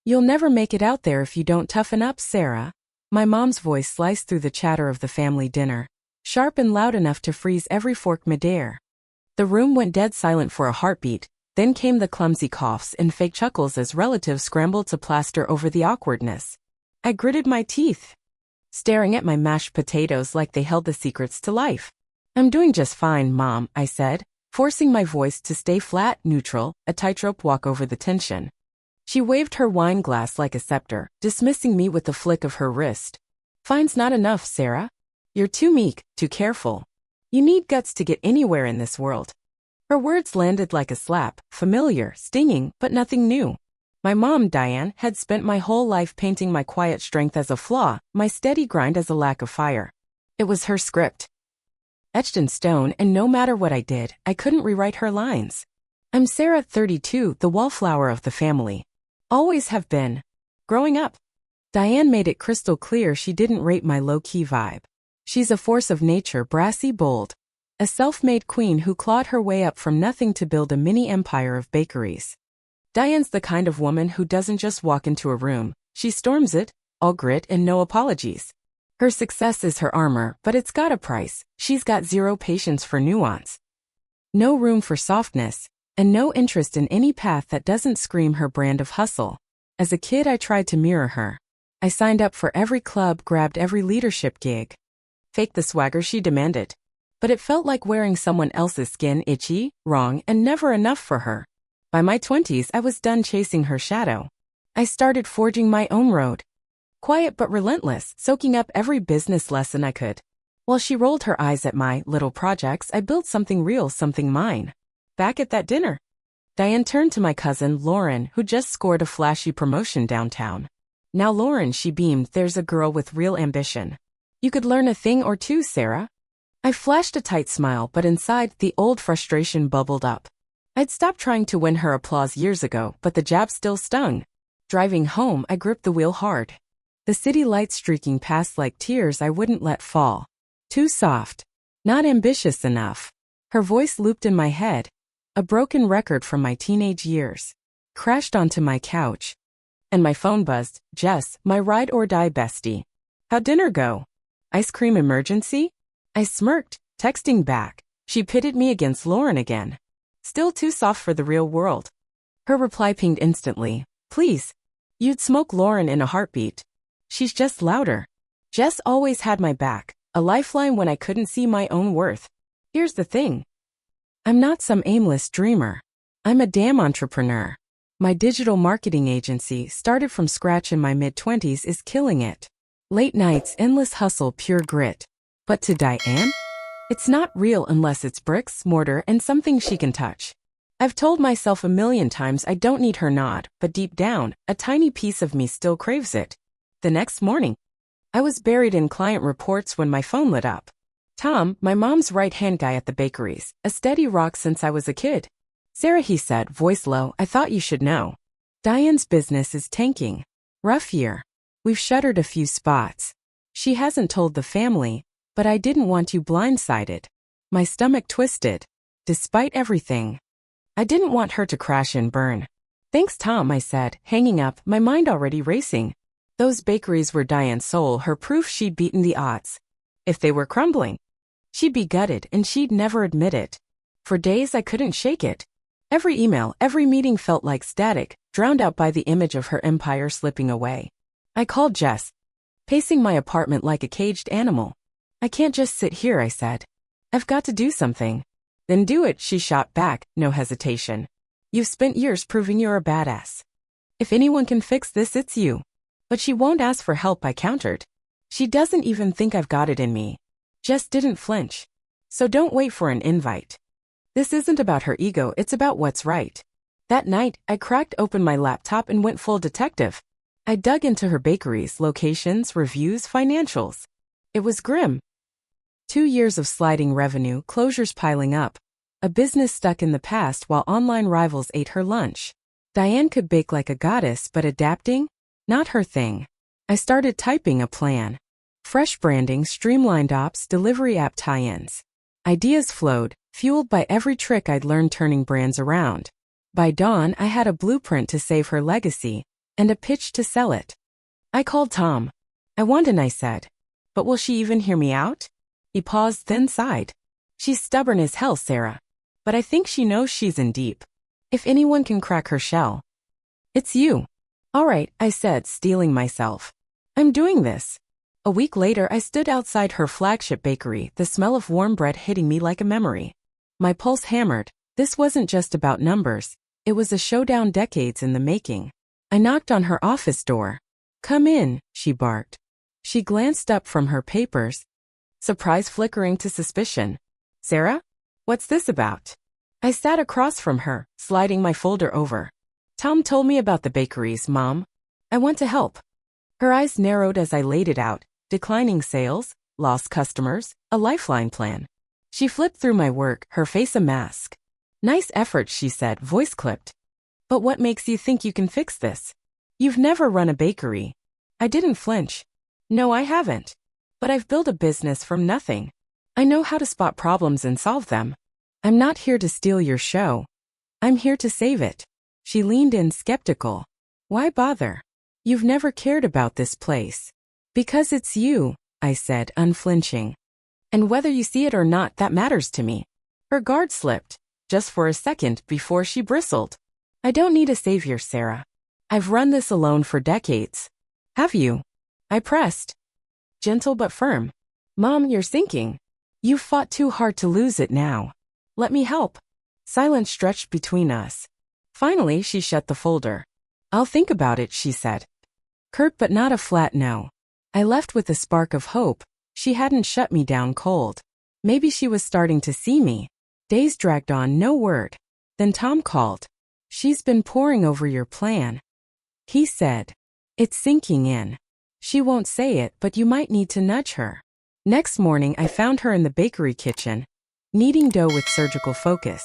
You'll never make it out there if you don't toughen up, Sarah. My mom's voice sliced through the chatter of the family dinner, sharp and loud enough to freeze every fork midair. The room went dead silent for a heartbeat, then came the clumsy coughs and fake chuckles as relatives scrambled to plaster over the awkwardness. I gritted my teeth, staring at my mashed potatoes like they held the secrets to life. I'm doing just fine, Mom, I said, forcing my voice to stay flat, neutral, a tightrope walk over the tension. She waved her wine glass like a scepter, dismissing me with a flick of her wrist. Fine's not enough, Sarah. You're too meek, too careful. You need guts to get anywhere in this world. Her words landed like a slap, familiar, stinging, but nothing new. My mom, Diane, had spent my whole life painting my quiet strength as a flaw, my steady grind as a lack of fire. It was her script, etched in stone, and no matter what I did, I couldn't rewrite her lines. I'm Sarah, 32, the wallflower of the family. Always have been. Growing up. Diane made it crystal clear she didn't rate my low-key vibe. She's a force of nature, brassy, bold. A self-made queen who clawed her way up from nothing to build a mini empire of bakeries. Diane's the kind of woman who doesn't just walk into a room, she storms it, all grit and no apologies. Her success is her armor, but it's got a price. She's got zero patience for nuance, no room for softness, and no interest in any path that doesn't scream her brand of hustle. As a kid, I tried to mirror her. I signed up for every club, grabbed every leadership gig. Faked the swagger she demanded. But it felt like wearing someone else's skin, itchy, wrong, and never enough for her. By my 20s, I was done chasing her shadow. I started forging my own road. Quiet but relentless, soaking up every business lesson I could. While she rolled her eyes at my little projects, I built something real, something mine. Back at that dinner, Diane turned to my cousin, Lauren, who just scored a flashy promotion downtown. Now Lauren, she beamed, there's a girl with real ambition. You could learn a thing or two, Sarah. I flashed a tight smile, but inside, the old frustration bubbled up. I'd stopped trying to win her applause years ago, but the jab still stung. Driving home, I gripped the wheel hard. The city lights streaking past like tears I wouldn't let fall. Too soft. Not ambitious enough. Her voice looped in my head. A broken record from my teenage years. Crashed onto my couch. And my phone buzzed. Jess, my ride-or-die bestie. How'd dinner go? Ice cream emergency? I smirked, texting back. She pitted me against Lauren again. Still too soft for the real world. Her reply pinged instantly. Please. You'd smoke Lauren in a heartbeat. She's just louder. Jess always had my back, a lifeline when I couldn't see my own worth. Here's the thing. I'm not some aimless dreamer. I'm a damn entrepreneur. My digital marketing agency, started from scratch in my mid-20s, is killing it. Late nights, endless hustle, pure grit. But to Diane? It's not real unless it's bricks, mortar, and something she can touch. I've told myself a million times I don't need her nod, but deep down, a tiny piece of me still craves it. The next morning, I was buried in client reports when my phone lit up. Tom, my mom's right-hand guy at the bakeries, a steady rock since I was a kid. Sarah, he said, voice low, I thought you should know. Diane's business is tanking. Rough year. We've shuttered a few spots. She hasn't told the family, but I didn't want you blindsided. My stomach twisted. Despite everything, I didn't want her to crash and burn. Thanks, Tom, I said, hanging up, my mind already racing. Those bakeries were Diane's soul, her proof she'd beaten the odds. If they were crumbling, she'd be gutted, and she'd never admit it. For days I couldn't shake it. Every email, every meeting felt like static, drowned out by the image of her empire slipping away. I called Jess, pacing my apartment like a caged animal. I can't just sit here, I said. I've got to do something. Then do it, she shot back, no hesitation. You've spent years proving you're a badass. If anyone can fix this, it's you. But she won't ask for help, I countered. She doesn't even think I've got it in me. Jess didn't flinch. So don't wait for an invite. This isn't about her ego, it's about what's right. That night, I cracked open my laptop and went full detective. I dug into her bakeries, locations, reviews, financials. It was grim. 2 years of sliding revenue, closures piling up. A business stuck in the past while online rivals ate her lunch. Diane could bake like a goddess, but adapting? Not her thing. I started typing a plan. Fresh branding, streamlined ops, delivery app tie-ins. Ideas flowed, fueled by every trick I'd learned turning brands around. By dawn, I had a blueprint to save her legacy. and a pitch to sell it. I called Tom. I want an, I said. But will she even hear me out? He paused, then sighed. She's stubborn as hell, Sarah. But I think she knows she's in deep. If anyone can crack her shell, it's you. All right, I said, steeling myself. I'm doing this. A week later, I stood outside her flagship bakery, the smell of warm bread hitting me like a memory. My pulse hammered. This wasn't just about numbers. It was a showdown decades in the making. I knocked on her office door. Come in, she barked. She glanced up from her papers, surprise flickering to suspicion. Sarah? What's this about? I sat across from her, sliding my folder over. Tom told me about the bakeries, Mom. I want to help. Her eyes narrowed as I laid it out. Declining sales, lost customers, a lifeline plan. She flipped through my work, her face a mask. Nice effort, she said, voice clipped. But what makes you think you can fix this? You've never run a bakery. I didn't flinch. No, I haven't. But I've built a business from nothing. I know how to spot problems and solve them. I'm not here to steal your show. I'm here to save it. She leaned in skeptical. Why bother? You've never cared about this place. Because it's you, I said, unflinching. And whether you see it or not, that matters to me. Her guard slipped, just for a second before she bristled. I don't need a savior, Sarah. I've run this alone for decades. Have you? I pressed. Gentle but firm. Mom, you're sinking. You've fought too hard to lose it now. Let me help. Silence stretched between us. Finally, she shut the folder. I'll think about it, she said. Curt but not a flat no. I left with a spark of hope. She hadn't shut me down cold. Maybe she was starting to see me. Days dragged on, no word. Then Tom called. She's been poring over your plan. He said. It's sinking in. She won't say it, but you might need to nudge her. Next morning, I found her in the bakery kitchen, kneading dough with surgical focus.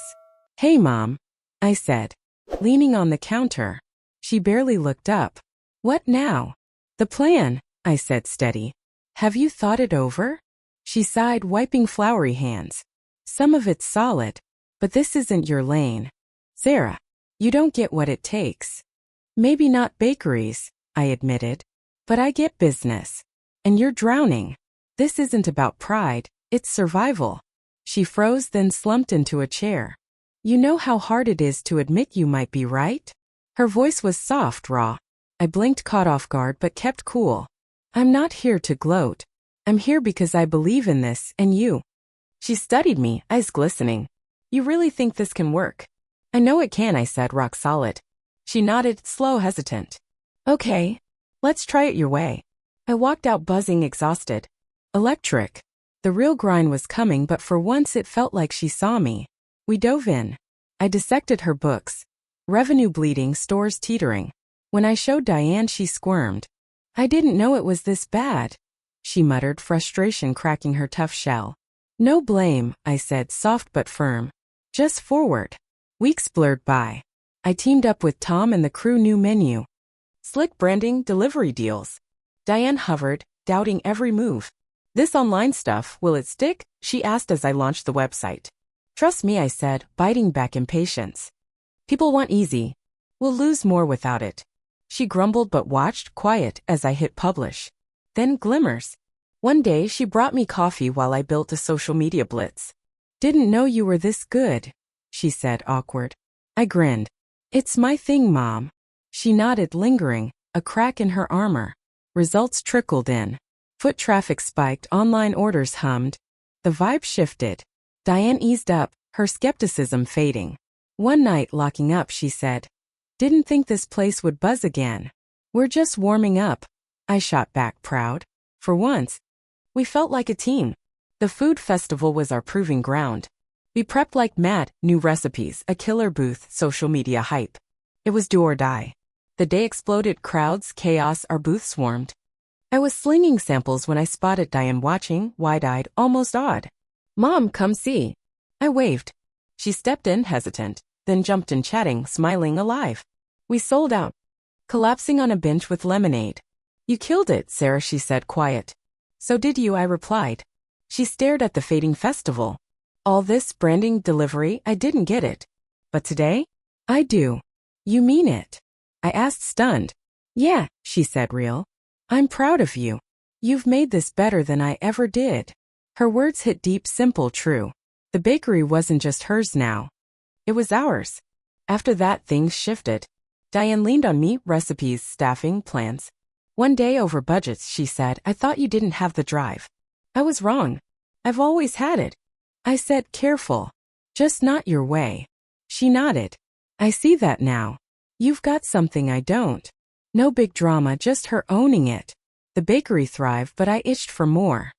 Hey, Mom, I said, leaning on the counter. She barely looked up. What now? The plan, I said steady. Have you thought it over? She sighed, wiping floury hands. Some of it's solid, but this isn't your lane. Sarah, you don't get what it takes. Maybe not bakeries, I admitted, but I get business. And you're drowning. This isn't about pride, it's survival. She froze, then slumped into a chair. You know how hard it is to admit you might be right? Her voice was soft, raw. I blinked, caught off guard, but kept cool. I'm not here to gloat. I'm here because I believe in this, and you. She studied me, eyes glistening. You really think this can work? I know it can, I said, rock solid. She nodded, slow, hesitant. Okay, let's try it your way. I walked out buzzing, exhausted. Electric. The real grind was coming, but for once it felt like she saw me. We dove in. I dissected her books. Revenue bleeding, stores teetering. When I showed Diane, she squirmed. I didn't know it was this bad, she muttered, frustration cracking her tough shell. No blame, I said, soft but firm. Just forward. Weeks blurred by. I teamed up with Tom and the crew new menu. Slick branding, delivery deals. Diane hovered, doubting every move. This online stuff, will it stick? She asked as I launched the website. Trust me, I said, biting back impatience. People want easy. We'll lose more without it. She grumbled but watched, quiet, as I hit publish. Then glimmers. One day she brought me coffee while I built a social media blitz. Didn't know you were this good, she said, awkward. I grinned. It's my thing, Mom. She nodded, lingering, a crack in her armor. Results trickled in. Foot traffic spiked, online orders hummed. The vibe shifted. Diane eased up, her skepticism fading. One night, locking up, she said, didn't think this place would buzz again. We're just warming up. I shot back, proud. For once, we felt like a team. The food festival was our proving ground. We prepped like mad, new recipes, a killer booth, social media hype. It was do or die. The day exploded, crowds, chaos, our booth swarmed. I was slinging samples when I spotted Diane watching, wide-eyed, almost awed. Mom, come see. I waved. She stepped in, hesitant, then jumped in, chatting, smiling, alive. We sold out. Collapsing on a bench with lemonade. You killed it, Sarah, she said, quiet. So did you, I replied. She stared at the fading festival. All this branding, delivery, I didn't get it. But today? I do. You mean it? I asked, stunned. Yeah, she said real. I'm proud of you. You've made this better than I ever did. Her words hit deep, simple, true. The bakery wasn't just hers now. It was ours. After that, things shifted. Diane leaned on me, recipes, staffing, plans. One day over budgets, she said, I thought you didn't have the drive. I was wrong. I've always had it. I said, careful. Just not your way. She nodded. I see that now. You've got something I don't. No big drama, just her owning it. The bakery thrived, but I itched for more.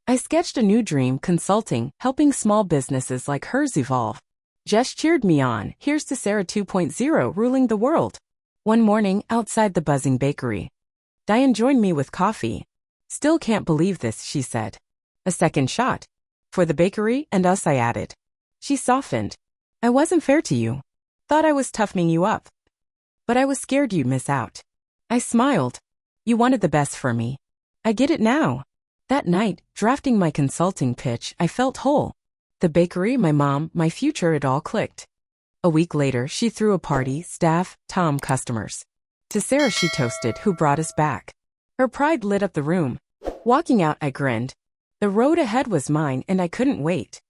I sketched a new dream, consulting, helping small businesses like hers evolve. Jess cheered me on. Here's to Sarah 2.0 ruling the world. One morning, outside the buzzing bakery, Diane joined me with coffee. Still can't believe this, she said. A second shot. For the bakery and us, I added. She softened. I wasn't fair to you. Thought I was toughening you up. But I was scared you'd miss out. I smiled. You wanted the best for me. I get it now. That night, drafting my consulting pitch, I felt whole. The bakery, my mom, my future, it all clicked. A week later, she threw a party, staff, Tom, customers. To Sarah she toasted, who brought us back. Her pride lit up the room. Walking out, I grinned. The road ahead was mine and I couldn't wait.